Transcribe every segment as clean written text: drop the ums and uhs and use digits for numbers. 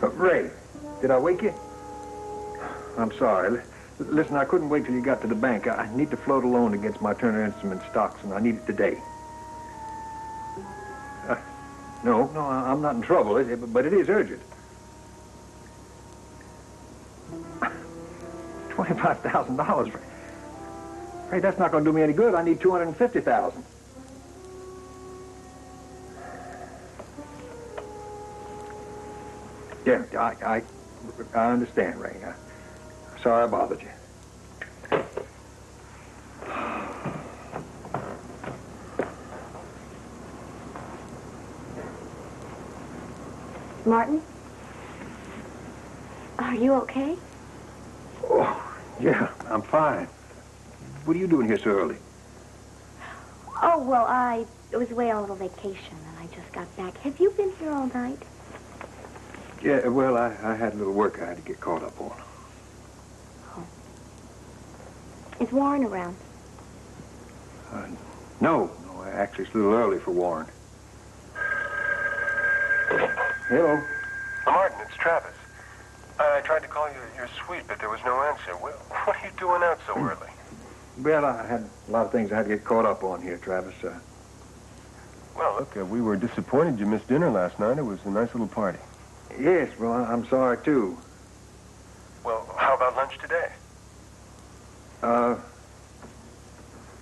Ray, did I wake you? I'm sorry. Listen, I couldn't wait till you got to the bank. I need to float a loan against my Turner Instruments stocks, and I need it today. No, I'm not in trouble, but it is urgent. $25,000. Ray, that's not going to do me any good. I need $250,000. Yeah, I understand, Ray. Sorry I bothered you. Martin? Are you okay? Oh, yeah, I'm fine. What are you doing here so early? Oh, well, I was away on a little vacation, and I just got back. Have you been here all night? Yeah, well, I had a little work I had to get caught up on. Oh. Is Warren around? No, actually, it's a little early for Warren. Hello. Martin, it's Travis. I tried to call your suite, but there was no answer. What are you doing out so early? Well, I had a lot of things I had to get caught up on here, Travis. Well, look, we were disappointed you missed dinner last night. It was a nice little party. Yes, well, I'm sorry, too. Well, how about lunch today? No,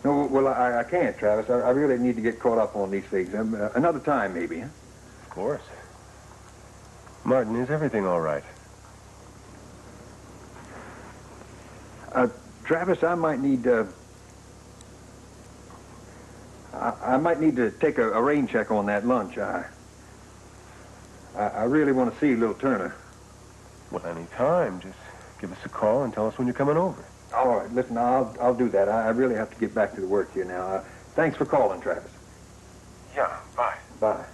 well, I can't, Travis. I really need to get caught up on these things. Another time, maybe, huh? Of course. Martin, is everything all right? Travis, I might need to take a rain check on that lunch. I really want to see little Turner. Well, any time. Just give us a call and tell us when you're coming over. All right, listen, I'll do that. I really have to get back to the work here now. Thanks for calling, Travis. Yeah, bye. Bye.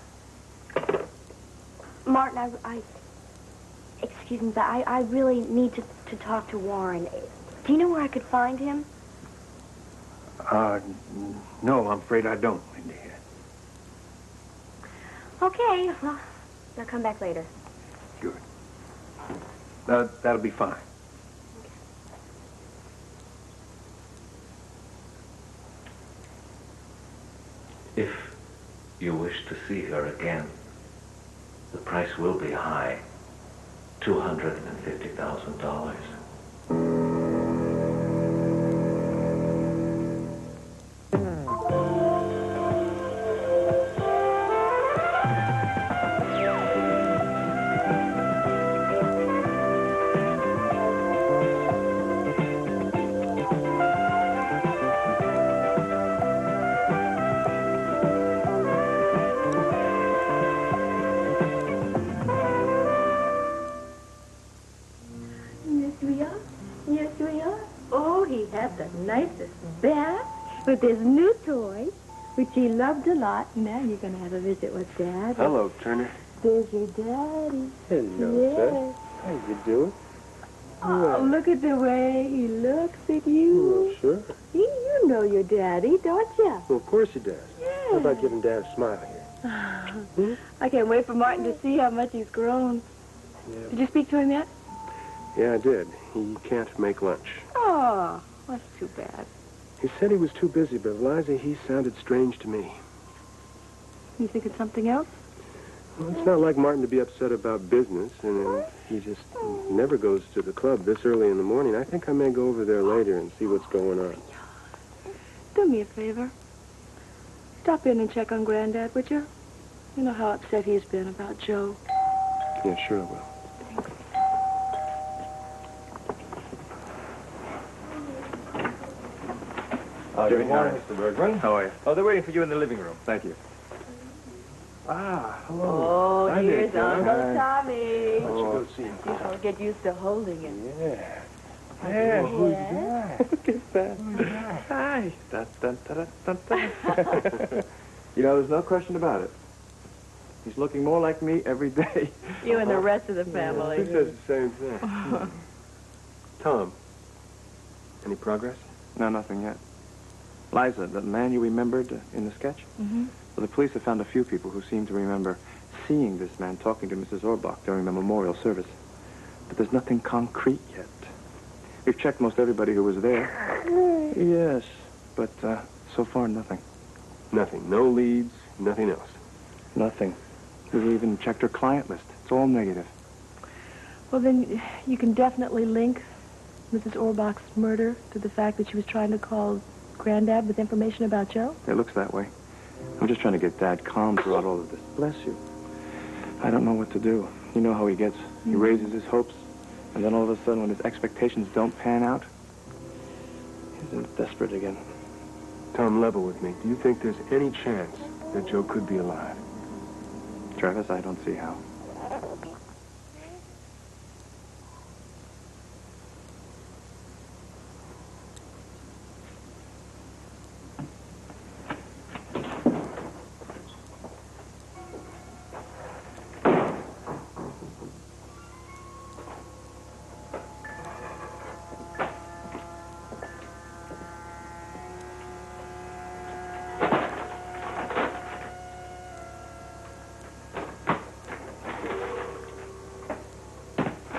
Martin, excuse me, but I really need to talk to Warren. Do you know where I could find him? No, I'm afraid I don't, Lindy. Okay, well, I'll come back later. Good. That'll be fine. If you wish to see her again, the price will be high, $250,000. With his new toy, which he loved a lot. Now you're going to have a visit with Dad. Hello, Turner. There's your daddy. Hello, sir. How you doing? Oh, look at the way he looks at you. Oh, sure. You know your daddy, don't you? Well, of course he does. Yeah. How about giving Dad a smile here? I can't wait for Martin to see how much he's grown. Yeah. Did you speak to him yet? Yeah, I did. He can't make lunch. Oh, that's too bad. He said he was too busy, but Eliza, he sounded strange to me. You think it's something else? Well, it's not like Martin to be upset about business, and he just never goes to the club this early in the morning. I think I may go over there later and see what's going on. Do me a favor. Stop in and check on Granddad, would you? You know how upset he's been about Joe. Yeah, sure I will. Good morning, Mr. Bergman. How are you? Oh, they're waiting for you in the living room. Thank you. Ah, hello. Oh, Hi, here's Dick. Uncle Hi. Tommy. Let's go see him. You don't get used to holding him. Yeah. Yeah, who's that? Look at that. Hi. Dun, dun, dun, dun, dun. You know, there's no question about it. He's looking more like me every day. You and the rest of the family. He says the same thing. Tom, any progress? No, nothing yet. Liza, the man you remembered in the sketch? Mm-hmm. Well, the police have found a few people who seem to remember seeing this man talking to Mrs. Orbach during the memorial service. But there's nothing concrete yet. We've checked most everybody who was there. Yes, but so far nothing. Nothing. No leads, nothing else. Nothing. We've even checked her client list. It's all negative. Well, then you can definitely link Mrs. Orbach's murder to the fact that she was trying to call Granddad with information about Joe? It looks that way. I'm just trying to get Dad calm throughout all of this. Bless you. I don't know what to do. You know how he gets. He raises his hopes, and then all of a sudden when his expectations don't pan out, he's desperate again. Tom, level with me. Do you think there's any chance that Joe could be alive? Travis, I don't see how.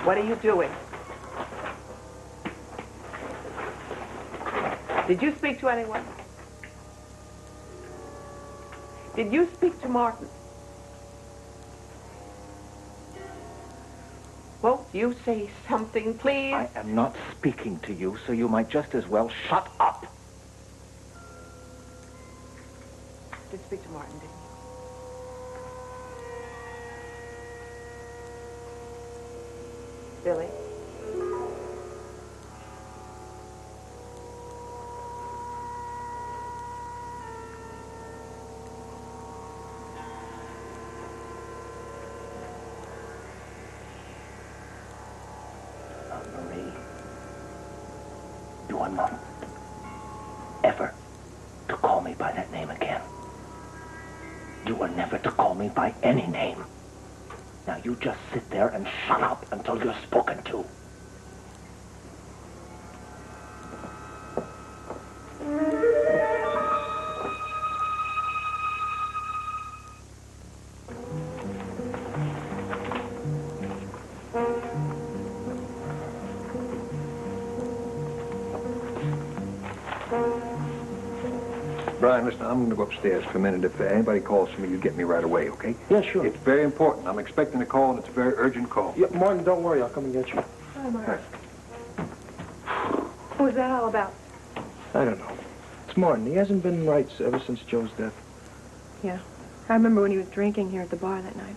What are you doing? Did you speak to anyone? Did you speak to Martin? Won't you say something, please? I am not speaking to you, so you might just as well shut up. Did speak to Martin, didn't you? Billy? Marie, you are not ever to call me by that name again. You are never to call me by any name. Now you just sit there and shut up until you're spoken to. Brian, listen, I'm going to go upstairs for a minute. If anybody calls for me, you get me right away, okay? Yeah, sure. It's very important. I'm expecting a call, and it's a very urgent call. Yeah, Martin, don't worry. I'll come and get you. Hi, Martin. What was that all about? I don't know. It's Martin. He hasn't been right ever since Joe's death. Yeah. I remember when he was drinking here at the bar that night.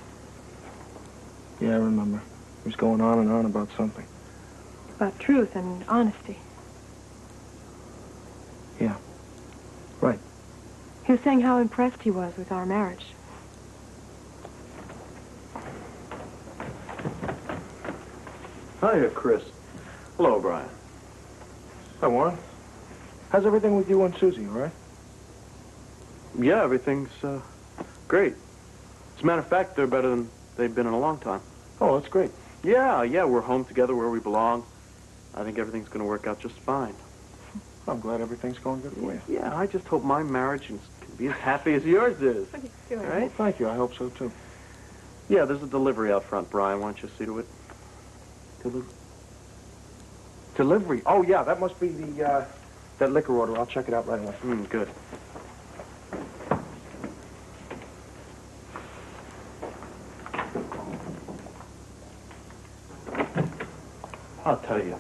Yeah, I remember. He was going on and on about something. About truth and honesty. Yeah. Right. He was saying how impressed he was with our marriage. Hiya, Chris. Hello, Brian. Hi, Warren. How's everything with you and Susie, all right? Yeah, everything's, great. As a matter of fact, they're better than they've been in a long time. Oh, that's great. Yeah, we're home together where we belong. I think everything's going to work out just fine. I'm glad everything's going good for you. Yeah, I just hope my marriage can be as happy as yours is. What are you doing? All right? Well, thank you. I hope so, too. Yeah, there's a delivery out front, Brian. Why don't you see to it? Delivery? Oh, yeah, that must be the, that liquor order. I'll check it out right away. Good. I'll tell you,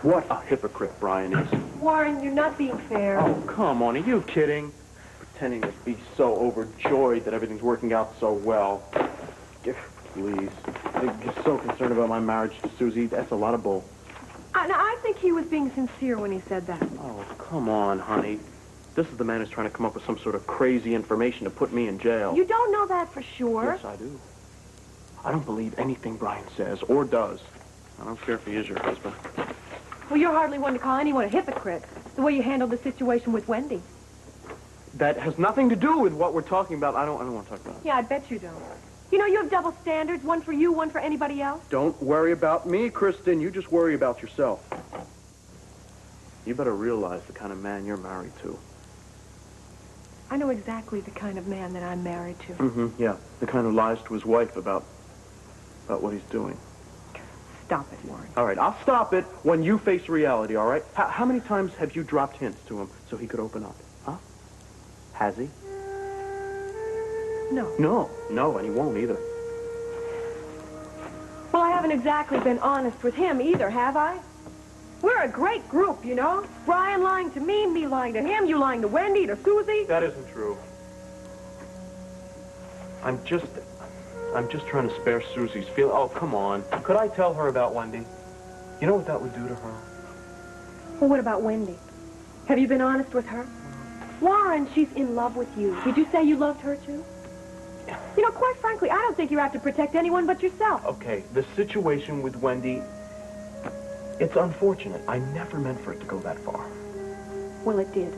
what a hypocrite Brian is. Warren, you're not being fair. Oh, come on, are you kidding? Pretending to be so overjoyed that everything's working out so well. Please. You're so concerned about my marriage to Susie. That's a lot of bull. I think he was being sincere when he said that. Oh, come on, honey. This is the man who's trying to come up with some sort of crazy information to put me in jail. You don't know that for sure. Yes, I do. I don't believe anything Brian says or does. I don't care if he is your husband. Well, you're hardly one to call anyone a hypocrite. The way you handled the situation with Wendy. That has nothing to do with what we're talking about. I don't want to talk about it. Yeah, I bet you don't. You know, you have double standards, one for you, one for anybody else. Don't worry about me, Kristen. You just worry about yourself. You better realize the kind of man you're married to. I know exactly the kind of man that I'm married to. Mm-hmm, yeah. The kind who lies to his wife about what he's doing. Stop it, Warren. All right, I'll stop it when you face reality, all right? How many times have you dropped hints to him so he could open up? Huh? Has he? No. No, and he won't either. Well, I haven't exactly been honest with him either, have I? We're a great group, you know? Brian lying to me lying to him, you lying to Wendy, to Susie. That isn't true. I'm just trying to spare Susie's feel. Oh, come on. Could I tell her about Wendy? You know what that would do to her? Well, what about Wendy? Have you been honest with her? Warren, she's in love with you. Did you say you loved her, too? You know, quite frankly, I don't think you're out to protect anyone but yourself. Okay, the situation with Wendy, it's unfortunate. I never meant for it to go that far. Well, it did.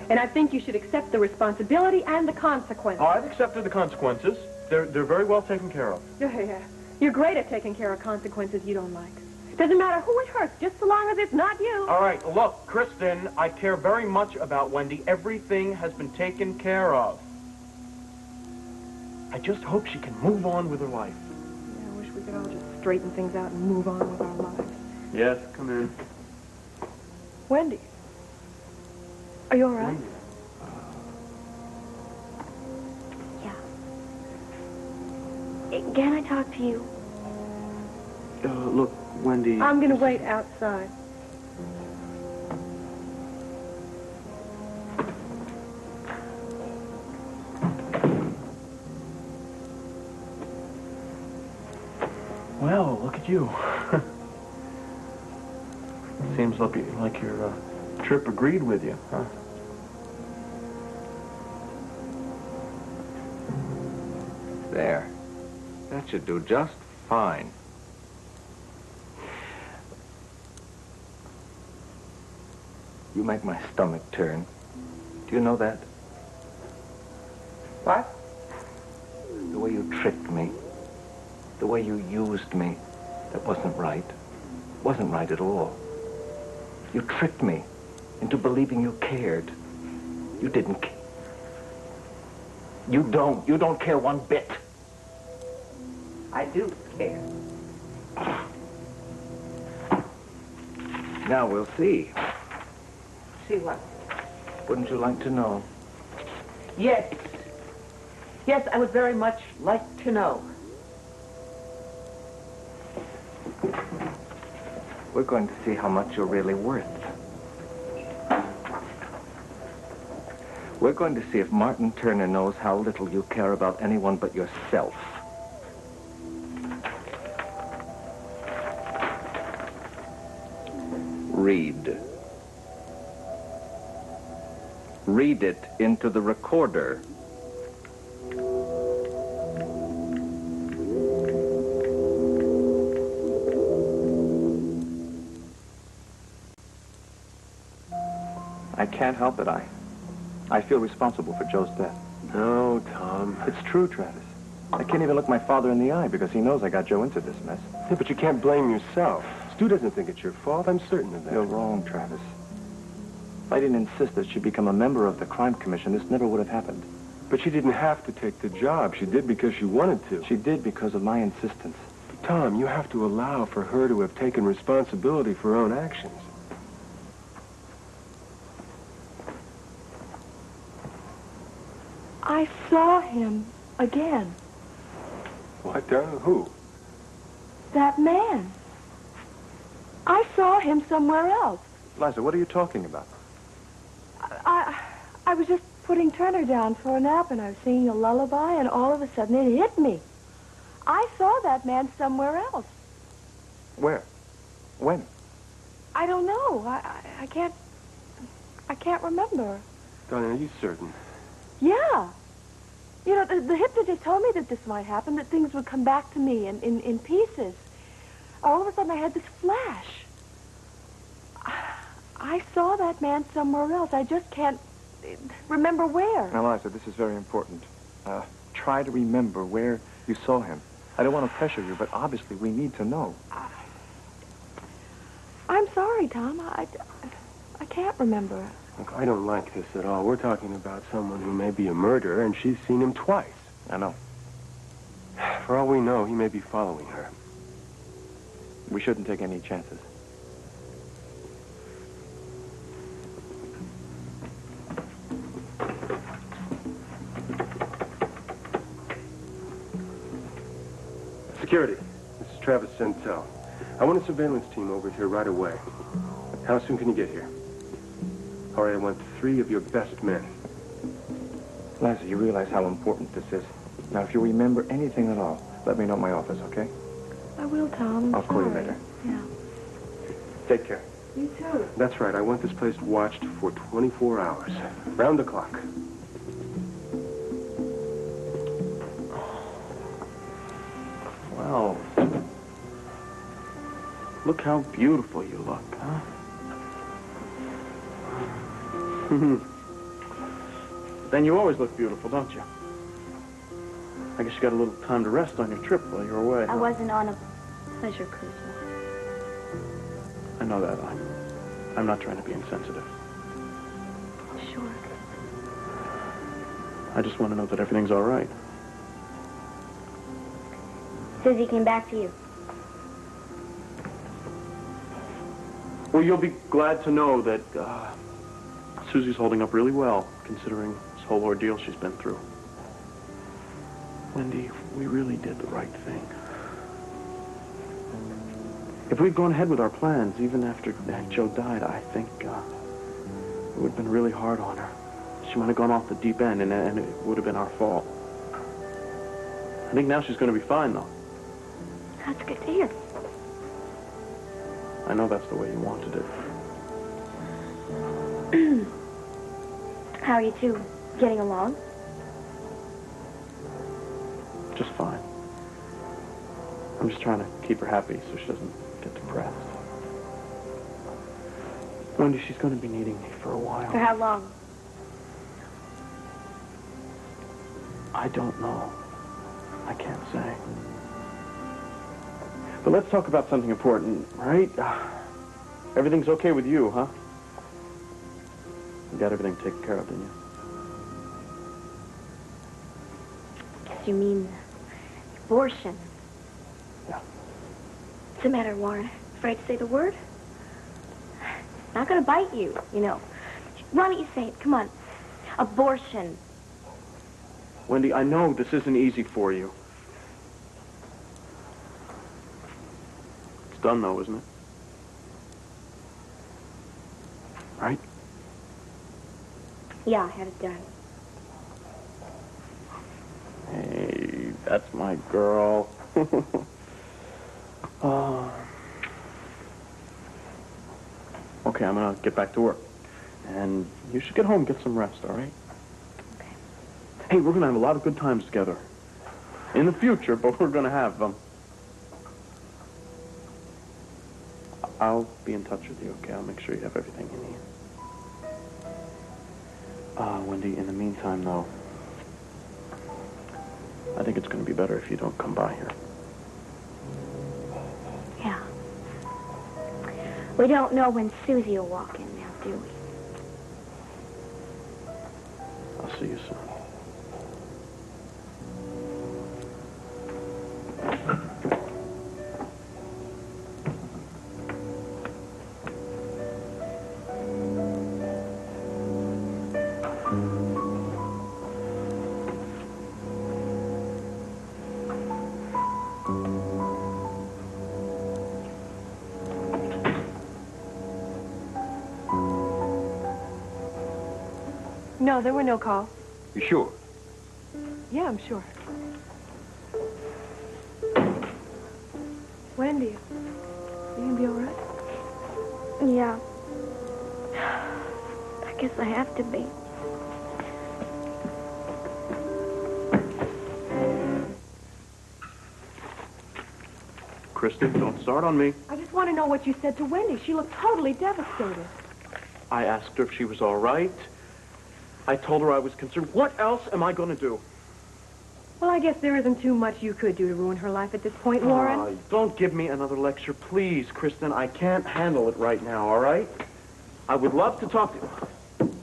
And I think you should accept the responsibility and the consequences. I've accepted the consequences. They're very well taken care of. Yeah. You're great at taking care of consequences you don't like. Doesn't matter who it hurts, just so long as it's not you. All right, look, Kristen, I care very much about Wendy. Everything has been taken care of. I just hope she can move on with her life. Yeah, I wish we could all just straighten things out and move on with our lives. Yes, come in. Wendy, are you all right? Wendy. Yeah. Can I talk to you? Look, Wendy... I'm going to wait outside. Well, look at you. Seems like your trip agreed with you, huh? There. That should do just fine. You make my stomach turn. Do you know that? What? The way you tricked me. The way you used me. That wasn't right. Wasn't right at all. You tricked me into believing you cared. You didn't care. You don't care one bit. I do care. Now we'll see. See what? Wouldn't you like to know? Yes. Yes, I would very much like to know. We're going to see how much you're really worth. We're going to see if Martin Turner knows how little you care about anyone but yourself. Read. Read it into the recorder. I can't help it. I feel responsible for Joe's death. No, Tom. It's true, Travis. I can't even look my father in the eye because he knows I got Joe into this mess. Yeah, but you can't blame yourself. Stu doesn't think it's your fault. I'm certain of that. You're wrong, Travis. If I didn't insist that she become a member of the crime commission, this never would have happened. But she didn't have to take the job. She did because she wanted to. She did because of my insistence. Tom, you have to allow for her to have taken responsibility for her own actions. I saw him again. What? Who? That man. I saw him somewhere else. Liza, what are you talking about? I was just putting Turner down for a nap, and I was singing a lullaby, and all of a sudden it hit me. I saw that man somewhere else. Where? When? I don't know. I can't remember. Darling, are you certain? Yeah. You know, the hypnotist told me that this might happen, that things would come back to me in pieces. All of a sudden I had this flash. I saw that man somewhere else. I just can't remember where. Now, Liza, this is very important. Try to remember where you saw him. I don't want to pressure you, but obviously we need to know. I'm sorry, Tom. I can't remember. Look, I don't like this at all. We're talking about someone who may be a murderer, and she's seen him twice. I know. For all we know, he may be following her. We shouldn't take any chances. Security, this is Travis Centel. I want a surveillance team over here right away. How soon can you get here? All right, I want 3 of your best men. Lassie, you realize how important this is. Now, if you remember anything at all, let me know at my office, okay? I will, Tom. I'll call you later. Yeah. Take care. You too. That's right, I want this place watched for 24 hours. Round the clock. Well, look how beautiful you look, huh? Then you always look beautiful, don't you? I guess you got a little time to rest on your trip while you're away. I wasn't on a pleasure cruise. I know that. I'm not trying to be insensitive. Sure. I just want to know that everything's all right. Susie came back to you. Well, you'll be glad to know that Susie's holding up really well, considering this whole ordeal she's been through. Wendy, we really did the right thing. If we'd gone ahead with our plans, even after Joe died, I think it would have been really hard on her. She might have gone off the deep end, and it would have been our fault. I think now she's going to be fine, though. That's good to hear. I know that's the way you wanted it. How are you two getting along? Just fine. I'm just trying to keep her happy so she doesn't get depressed. Wendy, she's going to be needing me for a while. For how long? I don't know. I can't say. But let's talk about something important, right? Everything's okay with you, huh? You got everything taken care of, didn't you? Guess you mean abortion. Yeah. What's the matter, Warren? Afraid to say the word? It's not gonna bite you, you know. Why don't you say it? Come on. Abortion. Wendy, I know this isn't easy for you. It's done, though, isn't it? Right? Yeah, I had it done. Hey, that's my girl. Okay, I'm gonna get back to work. And you should get home and get some rest, all right? Okay. Hey, we're gonna have a lot of good times together. In the future, but we're gonna have them. I'll be in touch with you, okay? I'll make sure you have everything you need. Wendy, in the meantime, though, I think it's gonna be better if you don't come by here. Yeah. We don't know when Susie will walk in now, do we? I'll see you soon. No, there were no calls. You sure? Yeah, I'm sure. Wendy, you gonna be all right? Yeah. I guess I have to be. Kristen, don't start on me. I just want to know what you said to Wendy. She looked totally devastated. I asked her if she was all right. I told her I was concerned. What else am I going to do? Well, I guess there isn't too much you could do to ruin her life at this point, Warren. Don't give me another lecture, please, Kristen. I can't handle it right now, all right? I would love to talk to you.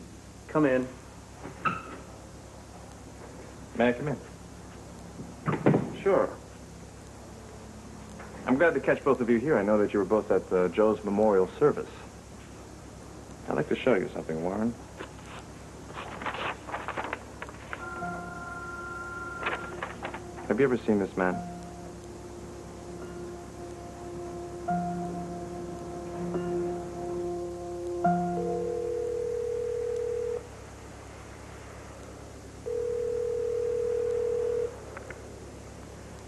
Come in. May I come in? Sure. I'm glad to catch both of you here. I know that you were both at Joe's memorial service. I'd like to show you something, Warren. Have you ever seen this man?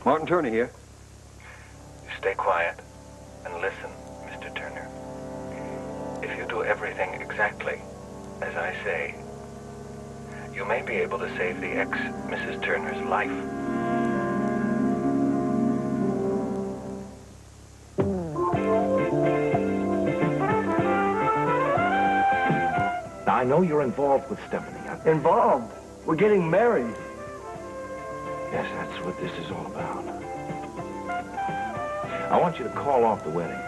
Martin Turner here. Stay quiet and listen, Mr. Turner. If you do everything exactly as I say, you may be able to save the ex-Mrs. Turner's life. Now, I know you're involved with Stephanie. Involved? We're getting married. Yes, that's what this is all about. I want you to call off the wedding.